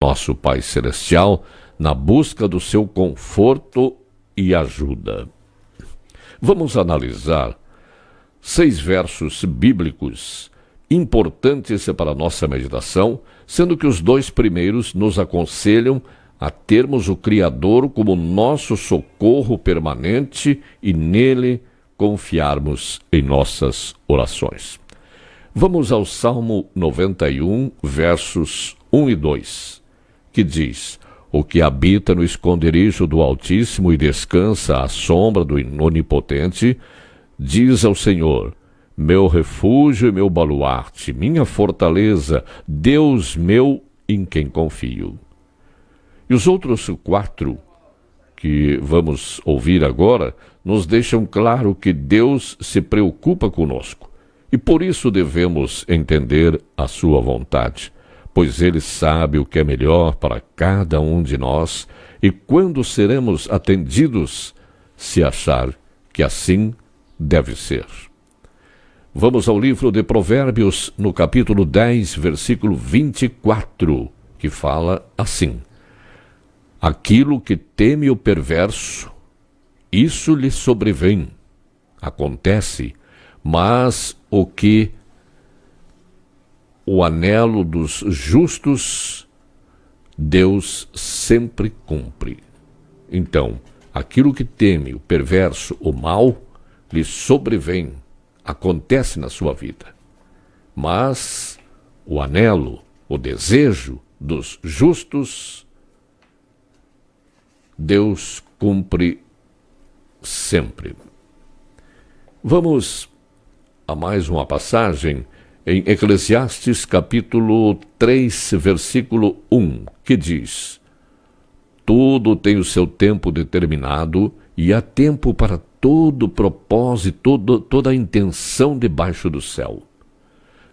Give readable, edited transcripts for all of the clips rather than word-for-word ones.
nosso Pai Celestial na busca do seu conforto e ajuda. Vamos analisar 6 versos bíblicos importantes para a nossa meditação, sendo que os 2 primeiros nos aconselham a termos o Criador como nosso socorro permanente e nele confiarmos em nossas orações. Vamos ao Salmo 91, versos 1 e 2, que diz: O que habita no esconderijo do Altíssimo e descansa à sombra do Onipotente, diz ao Senhor: meu refúgio e meu baluarte, minha fortaleza, Deus meu em quem confio. E os outros 4 que vamos ouvir agora nos deixam claro que Deus se preocupa conosco e por isso devemos entender a sua vontade, pois Ele sabe o que é melhor para cada um de nós e quando seremos atendidos, se achar que assim deve ser. Vamos ao livro de Provérbios, no capítulo 10, versículo 24, que fala assim: Aquilo que teme o perverso, isso lhe sobrevém, acontece, mas o anelo dos justos, Deus sempre cumpre. Então, aquilo que teme o perverso, o mal, lhe sobrevém, acontece na sua vida. Mas o anelo, o desejo dos justos, Deus cumpre sempre. Vamos a mais uma passagem em Eclesiastes capítulo 3, versículo 1, que diz: Tudo tem o seu tempo determinado e há tempo para todo propósito, toda a intenção debaixo do céu.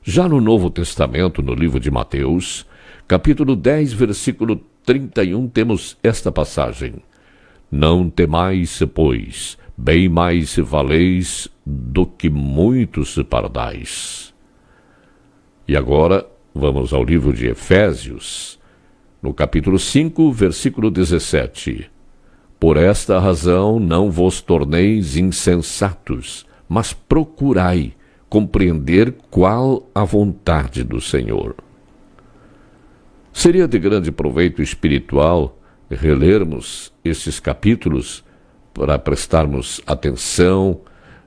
Já no Novo Testamento, no livro de Mateus, capítulo 10, versículo 31, temos esta passagem: Não temais, pois, bem mais valeis do que muitos pardais. E agora, vamos ao livro de Efésios, no capítulo 5, versículo 17. Por esta razão não vos torneis insensatos, mas procurai compreender qual a vontade do Senhor. Seria de grande proveito espiritual relermos esses capítulos para prestarmos atenção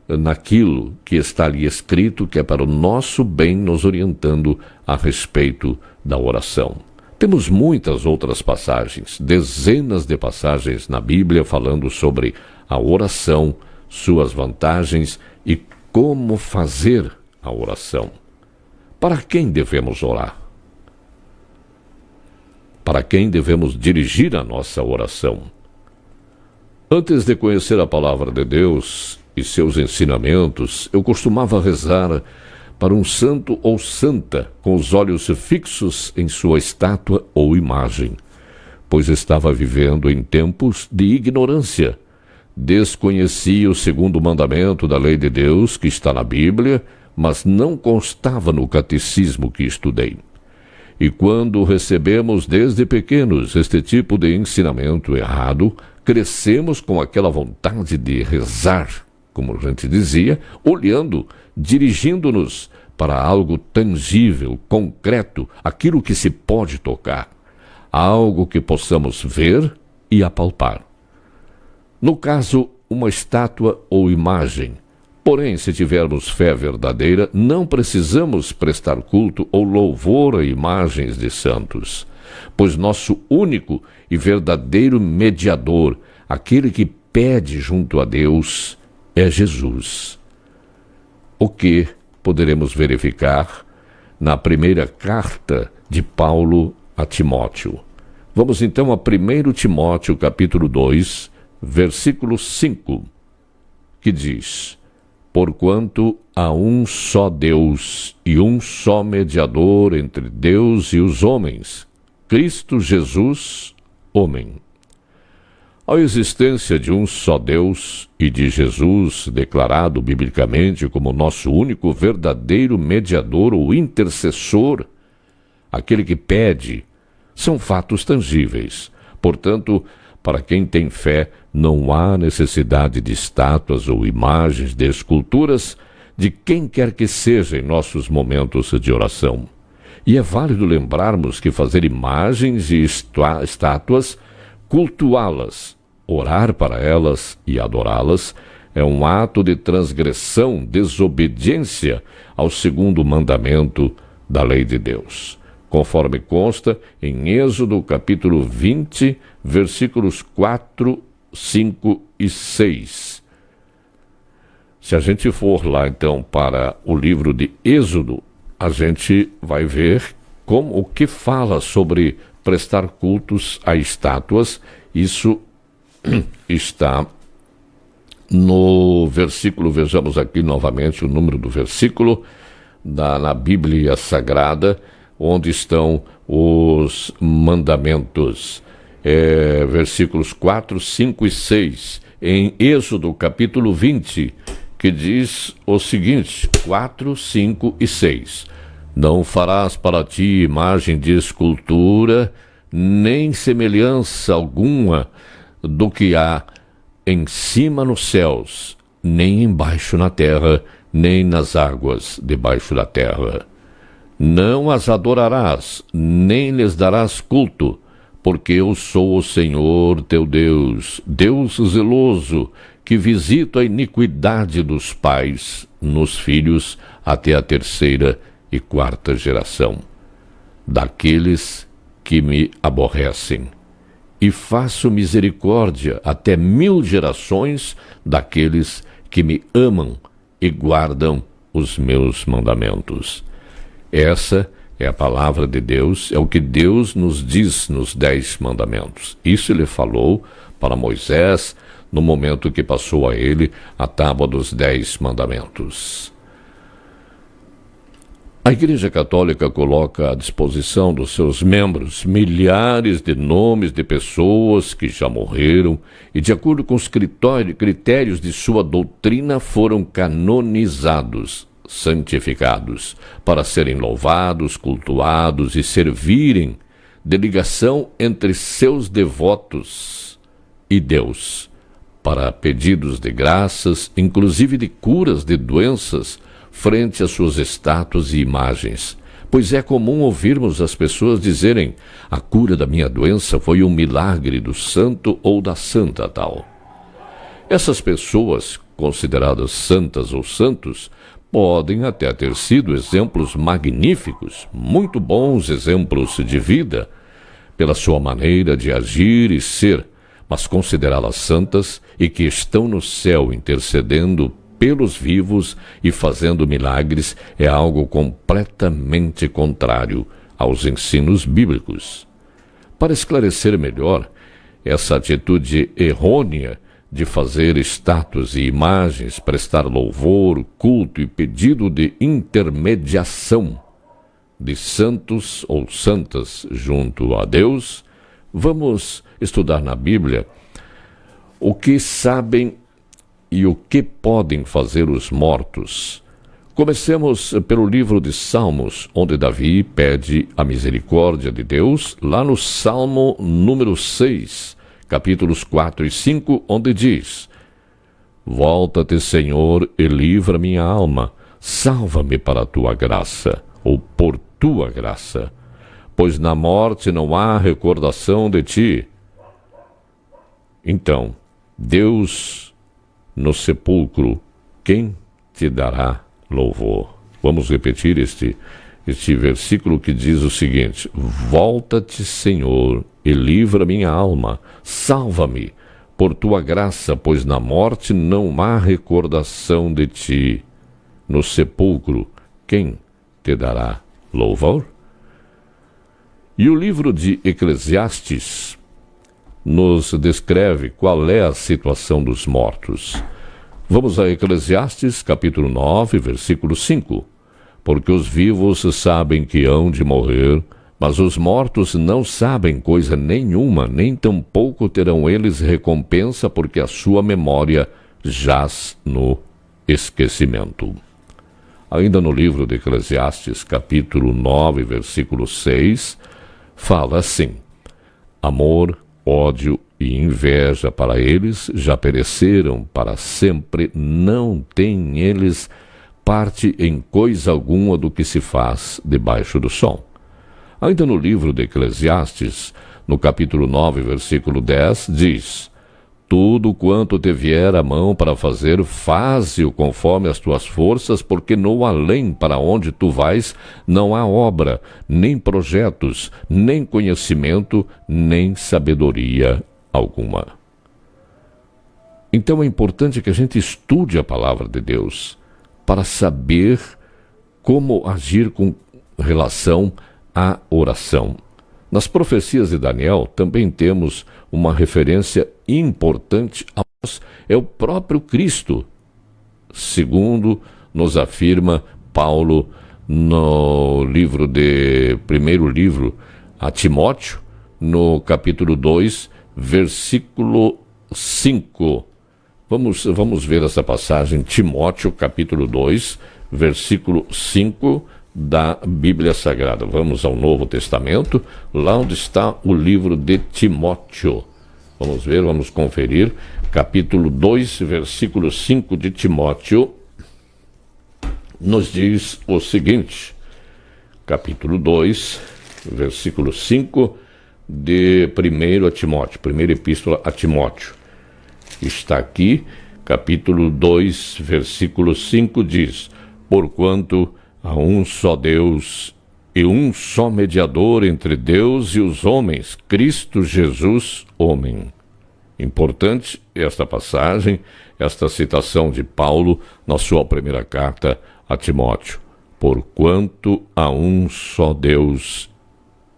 naquilo que está ali escrito, que é para o nosso bem, nos orientando a respeito da oração. Temos muitas outras passagens, dezenas de passagens na Bíblia falando sobre a oração, suas vantagens e como fazer a oração. Para quem devemos orar? Para quem devemos dirigir a nossa oração? Antes de conhecer a palavra de Deus e seus ensinamentos, eu costumava rezar para um santo ou santa com os olhos fixos em sua estátua ou imagem, pois estava vivendo em tempos de ignorância. Desconhecia o 2º mandamento da lei de Deus, que está na Bíblia, mas não constava no catecismo que estudei. E quando recebemos desde pequenos este tipo de ensinamento errado, crescemos com aquela vontade de rezar, como a gente dizia, olhando, dirigindo-nos para algo tangível, concreto, aquilo que se pode tocar, algo que possamos ver e apalpar. No caso, uma estátua ou imagem. Porém, se tivermos fé verdadeira, não precisamos prestar culto ou louvor a imagens de santos, pois nosso único e verdadeiro mediador, aquele que pede junto a Deus, é Jesus. O que poderemos verificar na primeira carta de Paulo a Timóteo. Vamos então a 1 Timóteo capítulo 2, versículo 5, que diz: Porquanto há um só Deus e um só mediador entre Deus e os homens, Cristo Jesus, homem. A existência de um só Deus e de Jesus, declarado biblicamente como nosso único verdadeiro mediador ou intercessor, aquele que pede São fatos tangíveis. Portanto, para quem tem fé, não há necessidade de estátuas ou imagens de esculturas de quem quer que seja em nossos momentos de oração. E é válido lembrarmos que fazer imagens e estátuas, cultuá-las, orar para elas e adorá-las, é um ato de transgressão, desobediência ao segundo mandamento da lei de Deus, conforme consta em Êxodo capítulo 20, versículos 4, 5 e 6. Se a gente for lá, então, para o livro de Êxodo, a gente vai ver o que fala sobre prestar cultos a estátuas. Isso está no versículo, vejamos aqui novamente o número do versículo, na Bíblia Sagrada, onde estão os mandamentos. Versículos 4, 5 e 6, em Êxodo capítulo 20, que diz o seguinte, 4, 5 e 6. Não farás para ti imagem de escultura, nem semelhança alguma do que há em cima nos céus, nem embaixo na terra, nem nas águas debaixo da terra. Não as adorarás, nem lhes darás culto, porque eu sou o Senhor teu Deus, Deus zeloso, que visita a iniquidade dos pais nos filhos até a 3ª e 4ª geração, daqueles que me aborrecem, e faço misericórdia até 1000 gerações daqueles que me amam e guardam os meus mandamentos. Essa é a palavra de Deus, é o que Deus nos diz nos 10 mandamentos. Isso ele falou para Moisés no momento que passou a ele a tábua dos 10 mandamentos. A Igreja Católica coloca à disposição dos seus membros milhares de nomes de pessoas que já morreram e, de acordo com os critérios de sua doutrina, foram canonizados, santificados, para serem louvados, cultuados e servirem de ligação entre seus devotos e Deus, para pedidos de graças, inclusive de curas de doenças, frente às suas estátuas e imagens. Pois é comum ouvirmos as pessoas dizerem: a cura da minha doença foi um milagre do santo ou da santa tal. Essas pessoas, consideradas santas ou santos, podem até ter sido exemplos magníficos, muito bons exemplos de vida, pela sua maneira de agir e ser, mas considerá-las santas e que estão no céu intercedendo pelos vivos e fazendo milagres é algo completamente contrário aos ensinos bíblicos. Para esclarecer melhor essa atitude errônea de fazer estátuas e imagens, prestar louvor, culto e pedido de intermediação de santos ou santas junto a Deus, vamos estudar na Bíblia o que sabem e o que podem fazer os mortos. Comecemos pelo livro de Salmos, onde Davi pede a misericórdia de Deus, lá no Salmo número 6, capítulos 4 e 5, onde diz: Volta-te, Senhor, e livra minha alma, salva-me para a tua graça, ou por tua graça, pois na morte não há recordação de ti. Então, Deus no sepulcro, quem te dará louvor? Vamos repetir este versículo que diz o seguinte: Volta-te, Senhor, e livra minha alma, salva-me por tua graça, pois na morte não há recordação de ti. No sepulcro, quem te dará louvor? E o livro de Eclesiastes nos descreve qual é a situação dos mortos. Vamos a Eclesiastes, capítulo 9, versículo 5. Porque os vivos sabem que hão de morrer, mas os mortos não sabem coisa nenhuma, nem tampouco terão eles recompensa, porque a sua memória jaz no esquecimento. Ainda no livro de Eclesiastes, capítulo 9, versículo 6, fala assim: amor, ódio e inveja para eles já pereceram para sempre, não têm eles parte em coisa alguma do que se faz debaixo do sol. Ainda no livro de Eclesiastes, no capítulo 9, versículo 10, diz: tudo quanto te vier à mão para fazer, faze-o conforme as tuas forças, porque no além para onde tu vais não há obra, nem projetos, nem conhecimento, nem sabedoria alguma. Então é importante que a gente estude a palavra de Deus para saber como agir com relação à oração. Nas profecias de Daniel também temos uma referência importante a nós, é o próprio Cristo, segundo nos afirma Paulo no primeiro livro a Timóteo, no capítulo 2, versículo 5. Vamos ver essa passagem, Timóteo, capítulo 2, versículo 5, da Bíblia Sagrada. Vamos ao Novo Testamento, lá onde está o livro de Timóteo. Vamos ver, vamos conferir. Capítulo 2, versículo 5 de Timóteo, nos diz o seguinte. Capítulo 2, versículo 5 de 1 a Timóteo, primeira epístola a Timóteo. Está aqui, capítulo 2, versículo 5 diz: porquanto há um só Deus e um só mediador entre Deus e os homens, Cristo Jesus, homem. Importante esta passagem, esta citação de Paulo na sua primeira carta a Timóteo. Porquanto há um só Deus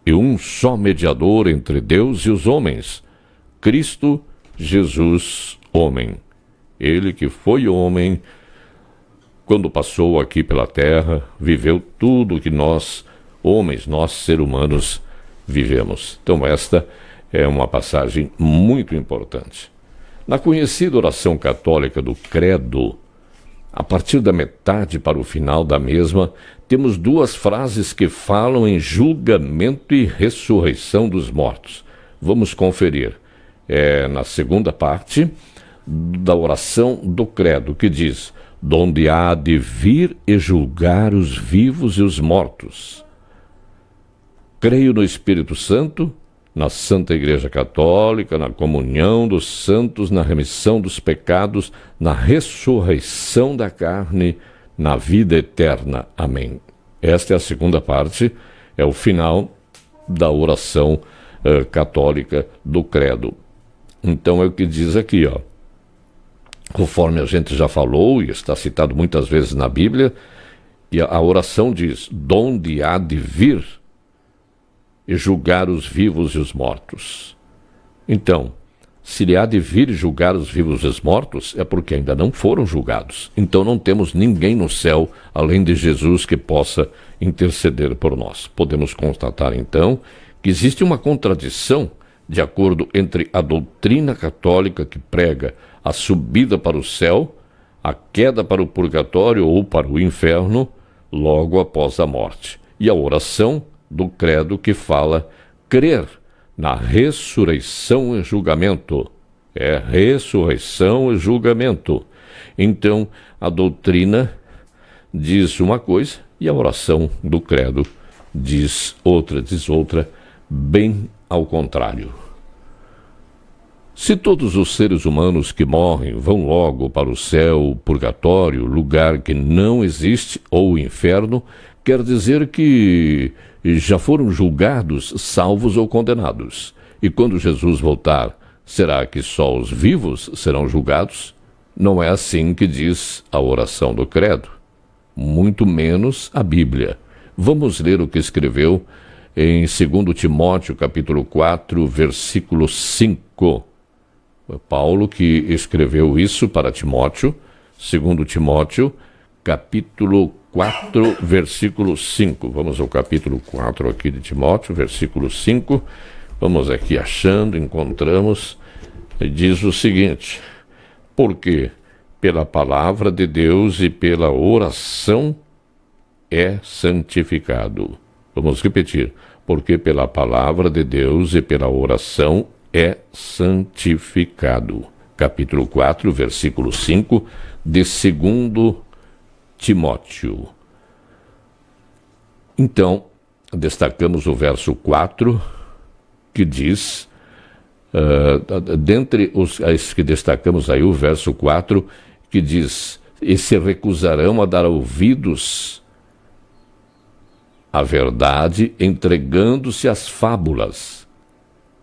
e um só mediador entre Deus e os homens, Cristo Jesus, homem. Ele que foi homem, quando passou aqui pela terra, viveu tudo o que nós, homens, nós, seres humanos, vivemos. Então esta é uma passagem muito importante. Na conhecida oração católica do Credo, a partir da metade para o final da mesma, temos duas frases que falam em julgamento e ressurreição dos mortos. Vamos conferir. Na segunda parte da oração do Credo, que diz: donde há de vir e julgar os vivos e os mortos. Creio no Espírito Santo, na Santa Igreja Católica, na comunhão dos santos, na remissão dos pecados, na ressurreição da carne, na vida eterna. Amém. Esta é a segunda parte, é o final da oração católica do Credo. Então é o que diz aqui, ó. Conforme a gente já falou e está citado muitas vezes na Bíblia, e a oração diz: donde há de vir e julgar os vivos e os mortos. Então, se ele há de vir e julgar os vivos e os mortos, é porque ainda não foram julgados. Então não temos ninguém no céu, além de Jesus, que possa interceder por nós. Podemos constatar, então, que existe uma contradição de acordo entre a doutrina católica que prega a subida para o céu, a queda para o purgatório ou para o inferno, logo após a morte, e a oração do Credo que fala crer na ressurreição e julgamento. É ressurreição e julgamento. Então, a doutrina diz uma coisa e a oração do Credo diz outra, bem ao contrário. Se todos os seres humanos que morrem vão logo para o céu, o purgatório, lugar que não existe, ou o inferno, quer dizer que já foram julgados, salvos ou condenados. E quando Jesus voltar, será que só os vivos serão julgados? Não é assim que diz a oração do Credo, muito menos a Bíblia. Vamos ler o que escreveu em 2 Timóteo, capítulo 4, versículo 5. Paulo que escreveu isso para Timóteo, 2 Timóteo, capítulo 4, versículo 5. Vamos ao capítulo 4 aqui de Timóteo, versículo 5. Vamos aqui achando, encontramos. Diz o seguinte: porque pela palavra de Deus e pela oração é santificado. Vamos repetir. porque pela palavra de Deus e pela oração é santificado. Capítulo 4, versículo 5 de 2 Timóteo. Então, destacamos o verso 4, que diz, dentre os que destacamos aí, o verso 4, que diz, e se recusarão a dar ouvidos à verdade, entregando-se às fábulas,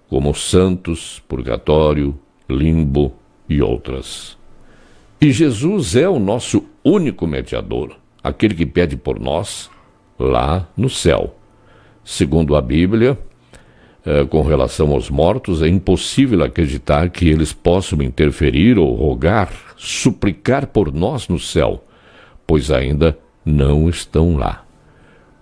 como santos, purgatório, limbo e outras. E Jesus é o nosso único mediador, aquele que pede por nós lá no céu. Segundo a Bíblia, com relação aos mortos, é impossível acreditar que eles possam interferir ou rogar, suplicar por nós no céu, pois ainda não estão lá.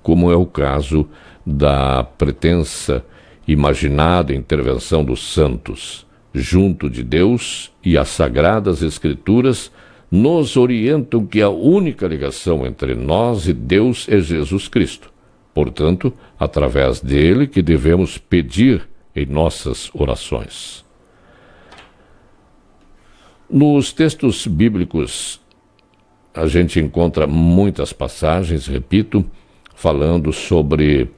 Como é o caso da pretensa, imaginada intervenção dos santos, junto de Deus, e as Sagradas Escrituras nos orientam que a única ligação entre nós e Deus é Jesus Cristo. Portanto, através dele que devemos pedir em nossas orações. Nos textos bíblicos, a gente encontra muitas passagens, repito, falando sobre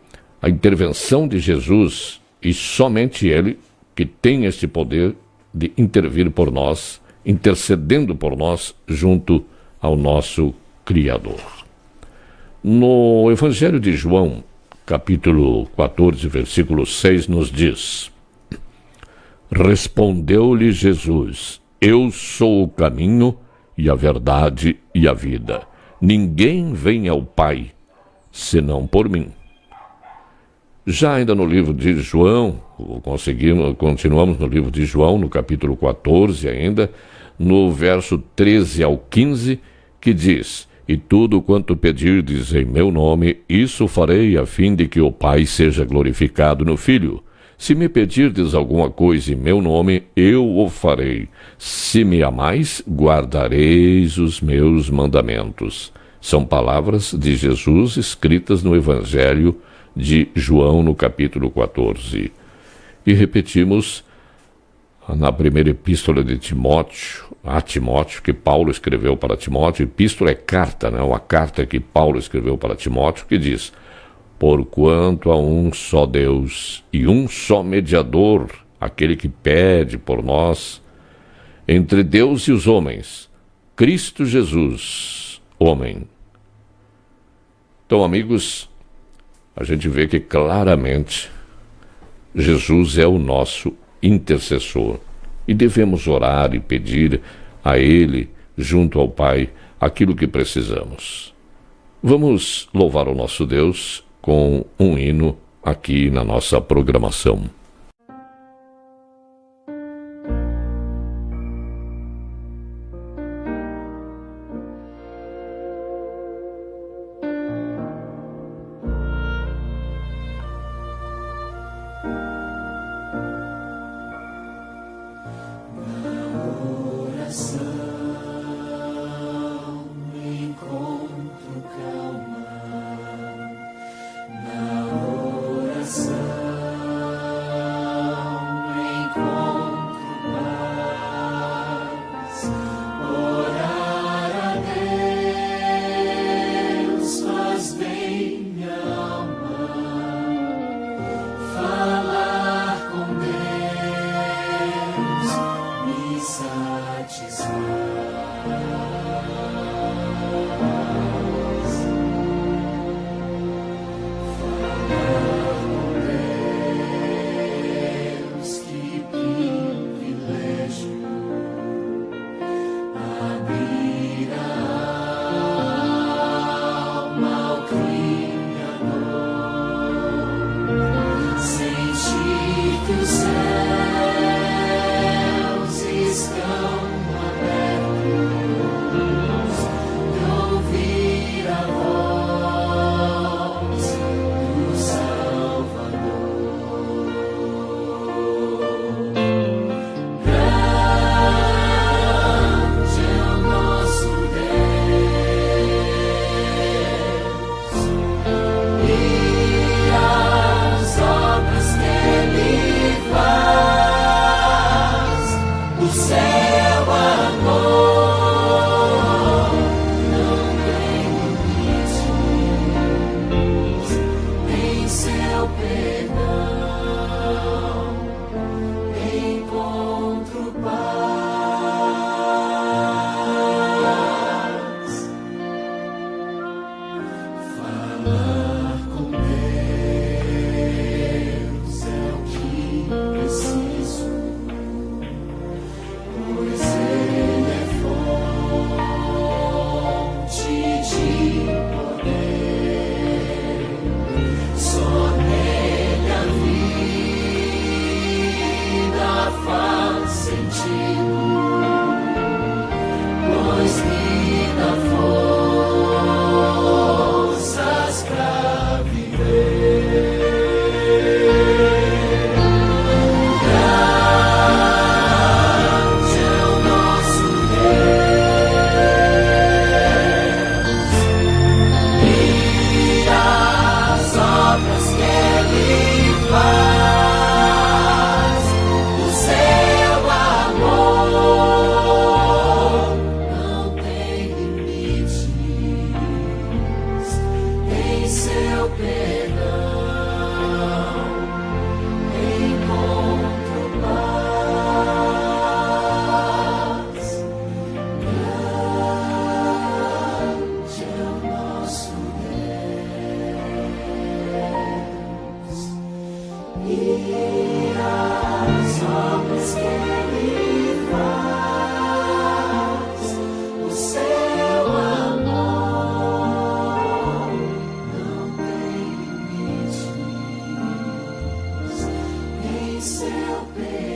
a intervenção de Jesus, e somente ele que tem esse poder de intervir por nós, intercedendo por nós junto ao nosso Criador. No Evangelho de João, capítulo 14, versículo 6, nos diz: Respondeu-lhe Jesus: Eu sou o caminho e a verdade e a vida. Ninguém vem ao Pai senão por mim. Já ainda no livro de João, continuamos no livro de João, no capítulo 14 ainda, no verso 13 ao 15, que diz: E tudo quanto pedirdes em meu nome, isso farei, a fim de que o Pai seja glorificado no Filho. Se me pedirdes alguma coisa em meu nome, eu o farei. Se me amais, guardareis os meus mandamentos. São palavras de Jesus escritas no Evangelho de João, no capítulo 14. E repetimos na primeira epístola de Timóteo, a Timóteo, que Paulo escreveu para Timóteo. Epístola é carta, né? Uma carta que Paulo escreveu para Timóteo, que diz: Porquanto há um só Deus e um só mediador, aquele que pede por nós, entre Deus e os homens, Cristo Jesus, homem. Então, amigos, a gente vê que claramente Jesus é o nosso intercessor e devemos orar e pedir a Ele, junto ao Pai, aquilo que precisamos. Vamos louvar o nosso Deus com um hino aqui na nossa programação. sentido, pois me dá forças pra viver. Grande é o nosso Deus e as obras que Ele faz. O seu amor não tem limites, em seu perdão encontro paz. Grande é o nosso Deus e as obras que Ele faz. O seu amor não tem limites, em seu perdão